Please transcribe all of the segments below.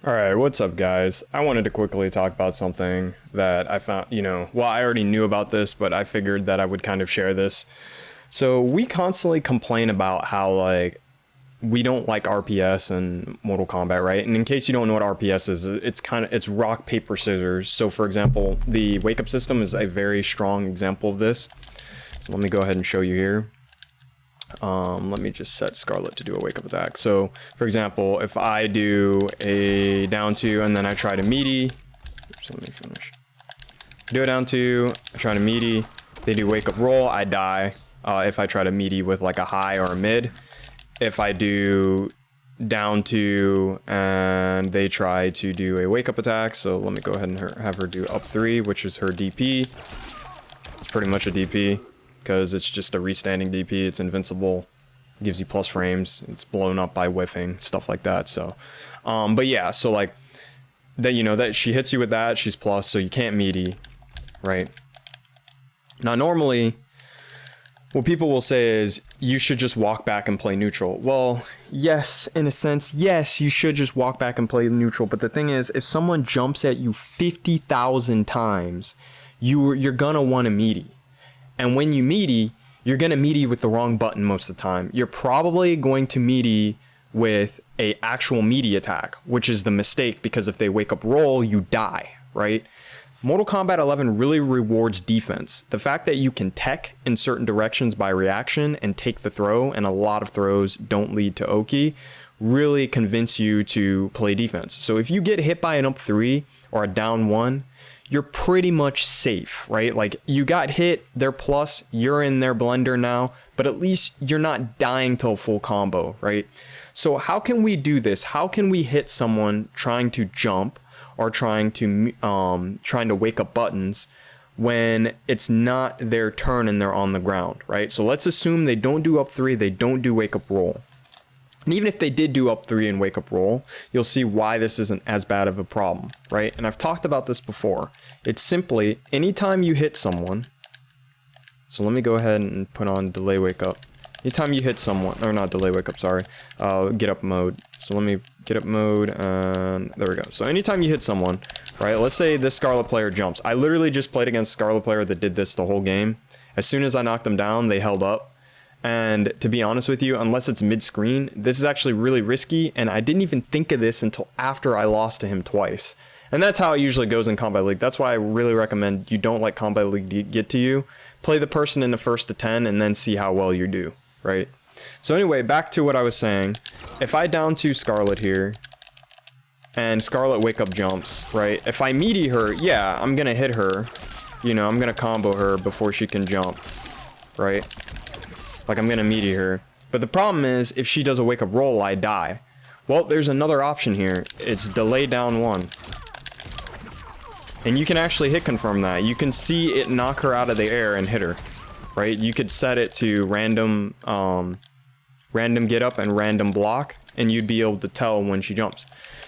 Alright, what's up guys? I wanted to quickly talk about something that I found, well, I already knew about this, but I figured that I would kind of share this. So we constantly complain about how, like, we don't like RPS and Mortal Kombat, right? And in case you don't know what RPS is, it's rock, paper, scissors. So for example, the wake up system is a very strong example of this. So let me go ahead and show you here. Let me just set Scarlet to do a wake up attack. So for example, if I do a down two and then I try to meaty, oops, let me finish. Do a down two, I try to meaty, they do wake up roll, I die. If I try to meaty with like a high or a mid. If I do down two and they try to do a wake up attack, so let me go ahead and have her do up three, which is her DP. It's pretty much a DP. Because it's just a restanding DP, it's invincible, gives you plus frames, it's blown up by whiffing, stuff like that. So but yeah, so like that, that she hits you with that, she's plus, so you can't meaty, right? Now normally what people will say is you should just walk back and play neutral. Well, yes, in a sense, yes, you should just walk back and play neutral, but the thing is, if someone jumps at you 50,000 times, you're gonna want to meaty. And when you meaty, you're going to meaty with the wrong button most of the time. You're probably going to meaty with a actual meaty attack, which is the mistake, because if they wake up roll, you die, right? Mortal Kombat 11 really rewards defense. The fact that you can tech in certain directions by reaction and take the throw, and a lot of throws don't lead to Oki, really convince you to play defense. So if you get hit by an up three or a down one, you're pretty much safe, right? Like, you got hit, they're plus, you're in their blender now, but at least you're not dying to a full combo, right? So how can we do this? How can we hit someone trying to jump or trying to wake up buttons when it's not their turn and they're on the ground, right? So let's assume they don't do up three, they don't do wake up roll. And even if they did do up three and wake up roll, you'll see why this isn't as bad of a problem, right? And I've talked about this before. It's simply anytime you hit someone. So let me go ahead and put on delay wake up. Anytime you hit someone, or not delay wake up, sorry, get up mode. So let me get up mode, and there we go. So anytime you hit someone, right? Let's say this Scarlet player jumps. I literally just played against a Scarlet player that did this the whole game. As soon as I knocked them down, they held up. And to be honest with you, unless it's mid-screen, this is actually really risky, and I didn't even think of this until after I lost to him twice. And that's how it usually goes in Combat League. That's why I really recommend you don't let Combat League get to you. Play the person in the first to 10 and then see how well you do, right? So anyway, back to what I was saying. If I down to Scarlet here, and Scarlet wake up jumps, right? If I meaty her, yeah, I'm gonna hit her. I'm gonna combo her before she can jump, right? Like, I'm gonna meaty her. But the problem is, if she does a wake up roll, I die. Well, there's another option here. It's delay down one. And you can actually hit confirm that. You can see it knock her out of the air and hit her, right? You could set it to random get up and random block, and you'd be able to tell when she jumps.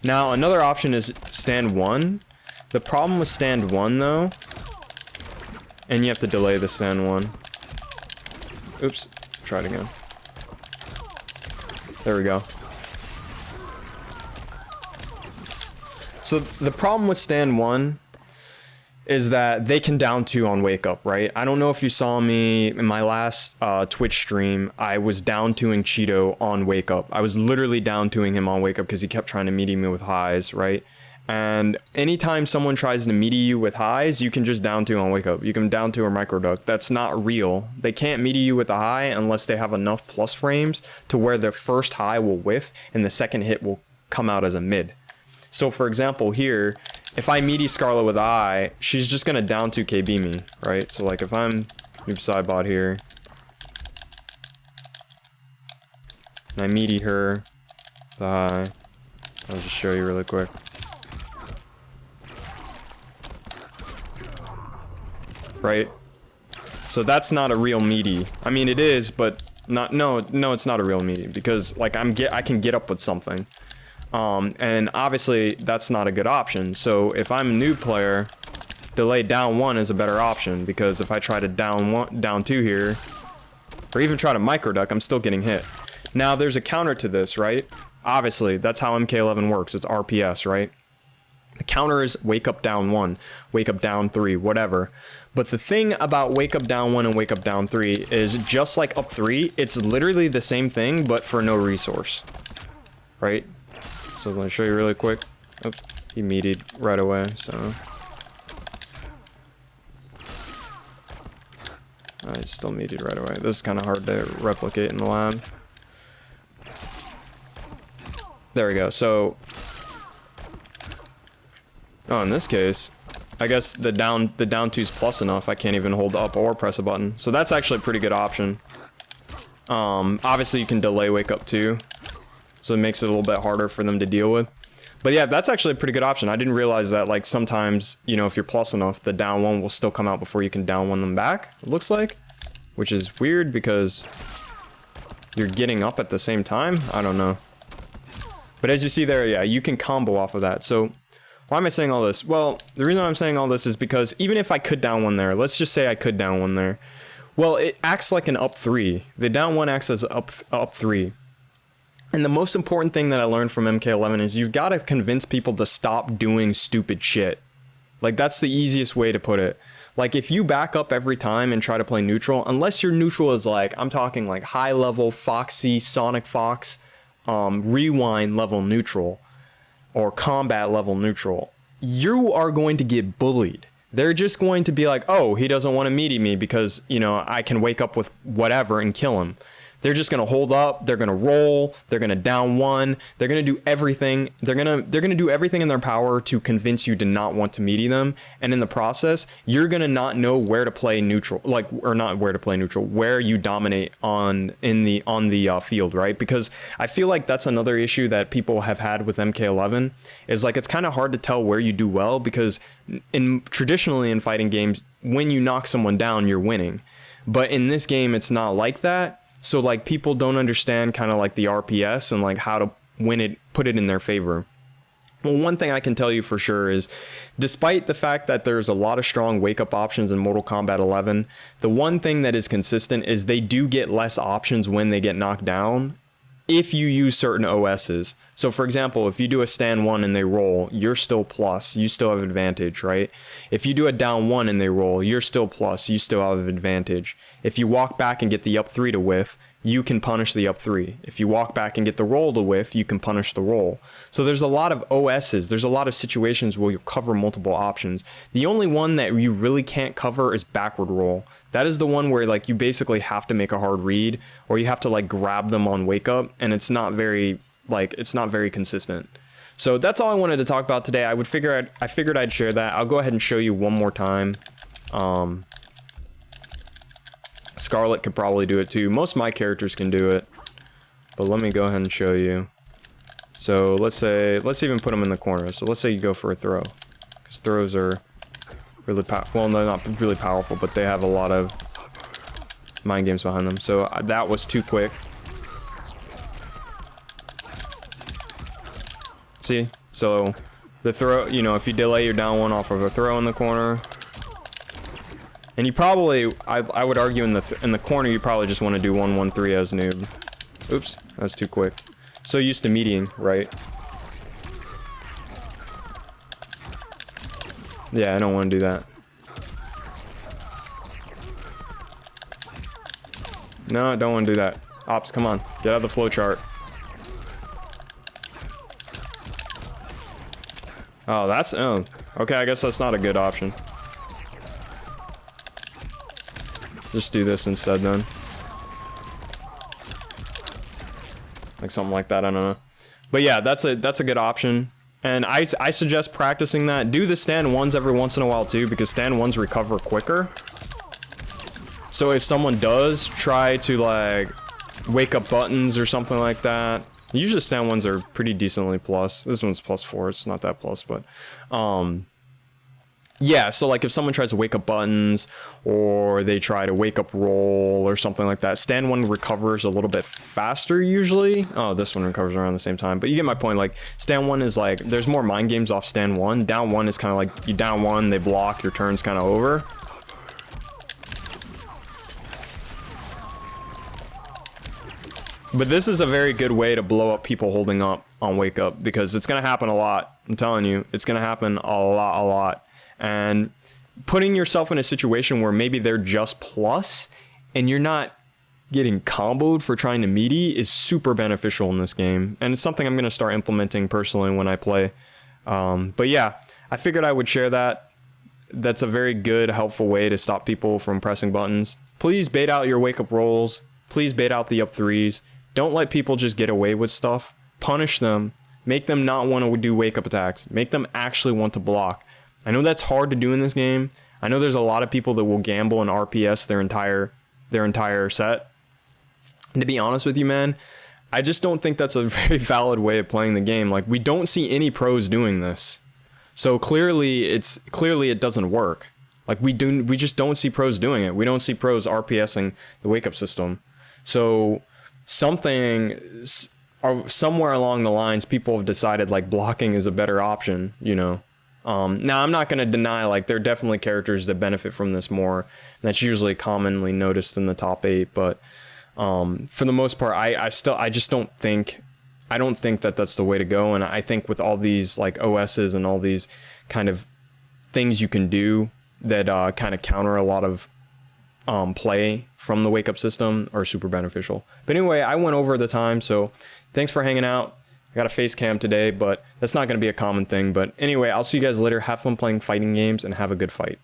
Now, another option is stand one. The problem with stand one, though, and you have to delay the stand one. Oops. Try it again. There we go. So the problem with stand one is that they can down two on wake up, right? I don't know if you saw me in my last Twitch stream. I was down twoing Cheeto on wake up. I was literally down twoing him on wake up because he kept trying to meaty me with highs, right? And anytime someone tries to meaty you with highs, you can just down two on wake up. You can down two or microduct. That's not real. They can't meaty you with a high unless they have enough plus frames to where their first high will whiff and the second hit will come out as a mid. So for example here, if I meaty Scarlet with a high, she's just gonna down 2 KB me, right? So like if I'm noob sidebot here, and I meaty her with a high, I'll just show you really quick. Right? So that's not a real meaty. I mean, it is, but no, it's not a real meaty, because like I can get up with something. And obviously that's not a good option. So if I'm a new player, delay down one is a better option, because if I try to down two here, or even try to microduck, I'm still getting hit. Now there's a counter to this, right? Obviously, that's how MK11 works. It's RPS, right? The counter is wake up down 1, wake up down 3, whatever. But the thing about wake up down 1 and wake up down 3 is just like up 3, it's literally the same thing, but for no resource, right? So let me show you really quick. Oh, he meatied right away, so. I still meatied right away. This is kind of hard to replicate in the lab. There we go. So, oh, in this case, I guess the down 2's plus enough. I can't even hold up or press a button. So that's actually a pretty good option. Obviously you can delay wake up too, so it makes it a little bit harder for them to deal with. But yeah, that's actually a pretty good option. I didn't realize that, like, sometimes, you know, if you're plus enough, the down 1 will still come out before you can down 1 them back, it looks like. Which is weird because you're getting up at the same time. I don't know. But as you see there, yeah, you can combo off of that. So why am I saying all this? Well, the reason I'm saying all this is because even if I could down 1 there, let's just say I could down 1 there. Well, it acts like an up 3. The down 1 acts as up 3. And the most important thing that I learned from MK11 is you've got to convince people to stop doing stupid shit. Like, that's the easiest way to put it. Like, if you back up every time and try to play neutral, unless your neutral is like, I'm talking like high level Foxy, Sonic Fox, rewind level neutral, or combat level neutral, you are going to get bullied. They're just going to be like, oh, he doesn't want to meaty me because, you know, I can wake up with whatever and kill him. They're just going to hold up, they're going to roll, they're going to down 1, they're going to do everything. They're going to do everything in their power to convince you to not want to meaty them. And in the process, you're going to not know where to play neutral, like, or not where to play neutral, where you dominate on the field, right? Because I feel like that's another issue that people have had with MK11 is, like, it's kind of hard to tell where you do well because traditionally in fighting games, when you knock someone down, you're winning. But in this game, it's not like that. So, like, people don't understand kind of like the RPS and like how to put it in their favor. Well, one thing I can tell you for sure is, despite the fact that there's a lot of strong wake up options in Mortal Kombat 11, the one thing that is consistent is they do get less options when they get knocked down if you use certain OSs. So for example, if you do a stand 1 and they roll, you're still plus, you still have advantage, right? If you do a down 1 and they roll, you're still plus, you still have advantage. If you walk back and get the up 3 to whiff, you can punish the up 3. If you walk back and get the roll to whiff, you can punish the roll. So there's a lot of OSs, there's a lot of situations where you cover multiple options. The only one that you really can't cover is backward roll. That is the one where, like, you basically have to make a hard read, or you have to, like, grab them on wake up, and it's not very, like, it's not very consistent. So that's all I wanted to talk about today. I figured I'd share that. I'll go ahead and show you one more time. Scarlet could probably do it too. Most of my characters can do it, but let me go ahead and show you. So let's even put them in the corner. So let's say you go for a throw, because throws are really well, they're not really powerful, but they have a lot of mind games behind them. So that was too quick. See? So the throw, you know, if you delay your down 1 off of a throw in the corner, and you probably, I would argue in the corner, you probably just want to do 1-1-3 as noob. Oops, that was too quick. So used to meeting, right? Yeah, I don't want to do that. No, I don't want to do that. Ops, come on, get out of the flowchart. Oh, that's, oh, okay, I guess that's not a good option. Just do this instead then. Like something like that, I don't know. But yeah, that's a good option. And I suggest practicing that. Do the stand 1s every once in a while too, because stand 1s recover quicker. So if someone does try to, like, wake up buttons or something like that, usually stand 1s are pretty decently plus. This one's +4, it's not that plus, but yeah, so like if someone tries to wake up buttons, or they try to wake up roll or something like that, stand 1 recovers a little bit faster usually. Oh, this one recovers around the same time, but you get my point. Like, stand 1 is like, there's more mind games off stand 1. Down 1 is kind of like, you down 1, they block, your turn's kind of over. But this is a very good way to blow up people holding up on Wake Up, because it's going to happen a lot. I'm telling you, it's going to happen a lot. And putting yourself in a situation where maybe they're just plus and you're not getting comboed for trying to meaty is super beneficial in this game. And it's something I'm going to start implementing personally when I play. But yeah, I figured I would share that. That's a very good, helpful way to stop people from pressing buttons. Please bait out your Wake Up rolls. Please bait out the up threes. Don't let people just get away with stuff. Punish them. Make them not want to do Wake Up attacks. Make them actually want to block. I know that's hard to do in this game. I know there's a lot of people that will gamble and RPS their entire set. And to be honest with you, man, I just don't think that's a very valid way of playing the game. Like, we don't see any pros doing this. So clearly it doesn't work. Like, we just don't see pros doing it. We don't see pros RPSing the Wake Up system. So somewhere along the lines, people have decided like blocking is a better option, you know. Now I'm not going to deny, like, there are definitely characters that benefit from this more. And that's usually commonly noticed in the top 8, but for the most part, I don't think that that's the way to go. And I think with all these like OSs and all these kind of things you can do that kind of counter a lot of play from the Wake Up system are super beneficial. But anyway, I went over the time, so thanks for hanging out. I got a face cam today, but that's not going to be a common thing. But anyway, I'll see you guys later. Have fun playing fighting games and have a good fight.